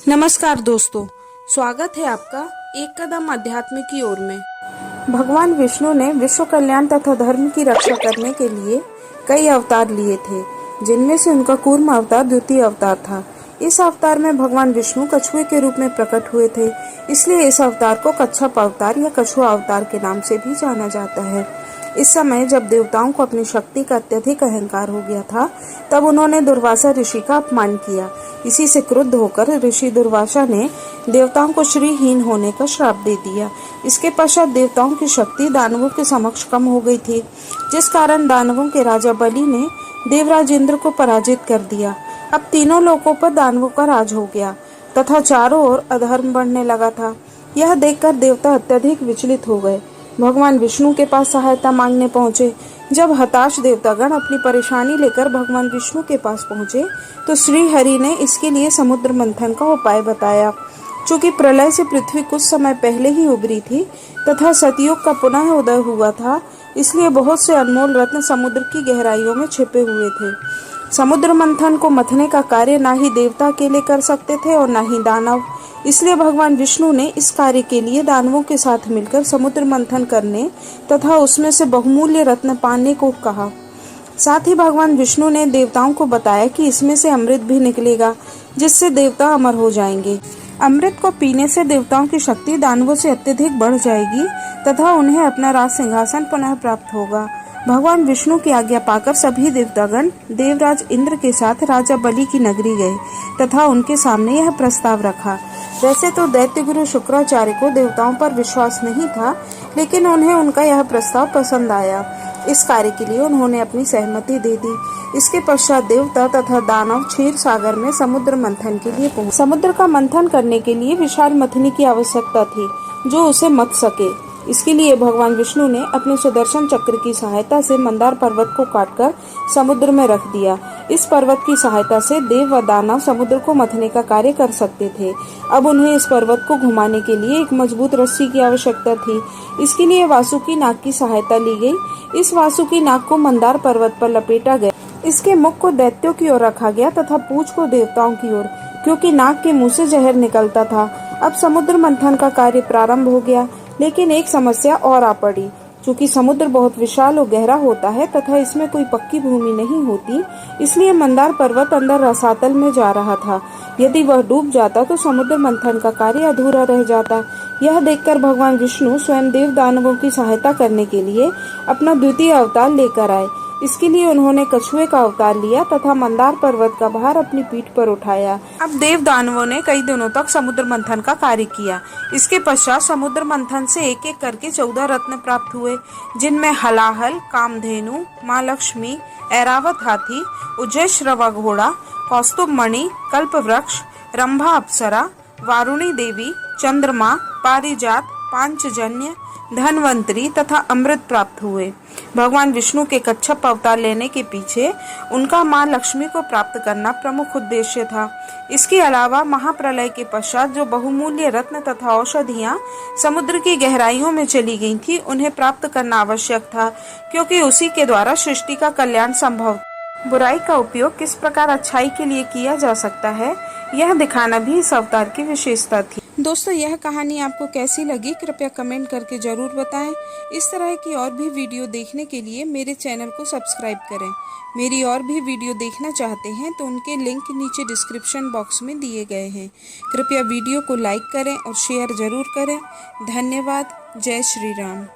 नमस्कार दोस्तों, स्वागत है आपका एक कदम अध्यात्म की ओर में। भगवान विष्णु ने विश्व कल्याण तथा धर्म की रक्षा करने के लिए कई अवतार लिए थे, जिनमें से उनका कूर्म अवतार द्वितीय अवतार था। इस अवतार में भगवान विष्णु कछुए के रूप में प्रकट हुए थे, इसलिए इस अवतार को कच्छप अवतार या कछुआ अवतार के नाम से भी जाना जाता है। इस समय जब देवताओं को अपनी शक्ति का अत्यधिक अहंकार हो गया था, तब उन्होंने दुर्वासा ऋषि का अपमान किया। इसी से क्रुद्ध होकर ऋषि दुर्वासा ने देवताओं को श्रीहीन होने का श्राप दे दिया। इसके पश्चात देवताओं की शक्ति दानवों के समक्ष कम हो गई थी, जिस कारण दानवों के राजा बलि ने देवराज इंद्र को पराजित कर दिया। अब तीनों लोकों पर दानवों का राज हो गया तथा चारों ओर अधर्म बढ़ने लगा था। यह देखकर देवता अत्यधिक विचलित हो गए। भगवान विष्णु के पास सहायता मांगने पहुंचे। जब हताश देवतागण अपनी परेशानी लेकर भगवान विष्णु के पास पहुंचे, तो श्री हरि ने इसके लिए समुद्र मंथन का उपाय बताया। चूंकि प्रलय से पृथ्वी कुछ समय पहले ही उभरी थी तथा सतयुग का पुनः उदय हुआ था, इसलिए बहुत से अनमोल रत्न समुद्र की गहराइयों में छिपे हुए थे। समुद्र मंथन को मथने का कार्य ना ही देवता अकेले कर सकते थे और ना ही दानव, इसलिए भगवान विष्णु ने इस कार्य के लिए दानवों के साथ मिलकर समुद्र मंथन करने तथा उसमें से बहुमूल्य रत्न पाने को कहा। साथ ही भगवान विष्णु ने देवताओं को बताया कि इसमें से अमृत भी निकलेगा, जिससे देवता अमर हो जाएंगे। अमृत को पीने से देवताओं की शक्ति दानवों से अत्यधिक बढ़ जाएगी तथा उन्हें अपना राज सिंहासन पुनः प्राप्त होगा। भगवान विष्णु की आज्ञा पाकर सभी देवतागण देवराज इंद्र के साथ राजा बलि की नगरी गए तथा उनके सामने यह प्रस्ताव रखा। वैसे तो दैत्य गुरु शुक्राचार्य को देवताओं पर विश्वास नहीं था, लेकिन उन्हें उनका यह प्रस्ताव पसंद आया। इस कार्य के लिए उन्होंने अपनी सहमति दे दी। इसके पश्चात देवता तथा दानव क्षीर सागर में समुद्र मंथन के लिए पहुंचे। समुद्र का मंथन करने के लिए विशाल मथनी की आवश्यकता थी, जो उसे मथ सके। इसके लिए भगवान विष्णु ने अपने सुदर्शन चक्र की सहायता से मंदार पर्वत को काटकर समुद्र में रख दिया। इस पर्वत की सहायता से देव व दानव समुद्र को मथने का कार्य कर सकते थे। अब उन्हें इस पर्वत को घुमाने के लिए एक मजबूत रस्सी की आवश्यकता थी। इसके लिए वासुकी नाग की सहायता ली गई। इस वासुकी नाग को मंदार पर्वत पर लपेटा गया। इसके मुख को दैत्यों की ओर रखा गया तथा पूंछ को देवताओं की ओर, क्योंकि नाग के मुंह से जहर निकलता था। अब समुद्र मंथन का कार्य प्रारंभ हो गया, लेकिन एक समस्या और आ पड़ी। चूंकि समुद्र बहुत विशाल और गहरा होता है तथा इसमें कोई पक्की भूमि नहीं होती, इसलिए मंदार पर्वत अंदर रसातल में जा रहा था। यदि वह डूब जाता तो समुद्र मंथन का कार्य अधूरा रह जाता। यह देखकर भगवान विष्णु स्वयं देव दानवों की सहायता करने के लिए अपना द्वितीय अवतार लेकर आए। इसके लिए उन्होंने कछुए का अवतार लिया तथा मंदार पर्वत का भार अपनी पीठ पर उठाया। अब देव दानवों ने कई दिनों तक समुद्र मंथन का कार्य किया। इसके पश्चात समुद्र मंथन से एक एक करके 14 रत्न प्राप्त हुए, जिनमें हलाहल, कामधेनु, माँ लक्ष्मी, ऐरावत हाथी, उज्जैश्रवा घोड़ा, कौस्तुभ मणि, कल्प वृक्ष, रंभा अप्सरा, वारुणी देवी, चंद्रमा, पारिजात, पांचजन्य, धनवंतरी तथा अमृत प्राप्त हुए। भगवान विष्णु के कच्छप अवतार लेने के पीछे उनका मां लक्ष्मी को प्राप्त करना प्रमुख उद्देश्य था। इसके अलावा महाप्रलय के पश्चात जो बहुमूल्य रत्न तथा औषधियां समुद्र की गहराइयों में चली गई थी, उन्हें प्राप्त करना आवश्यक था, क्योंकि उसी के द्वारा सृष्टि का कल्याण संभव। बुराई का उपयोग किस प्रकार अच्छाई के लिए किया जा सकता है, यह दिखाना भी इस अवतार की विशेषता थी। दोस्तों, यह कहानी आपको कैसी लगी, कृपया कमेंट करके जरूर बताएं। इस तरह की और भी वीडियो देखने के लिए मेरे चैनल को सब्सक्राइब करें। मेरी और भी वीडियो देखना चाहते हैं तो उनके लिंक नीचे डिस्क्रिप्शन बॉक्स में दिए गए हैं। कृपया वीडियो को लाइक करें और शेयर जरूर करें। धन्यवाद। जय श्री राम।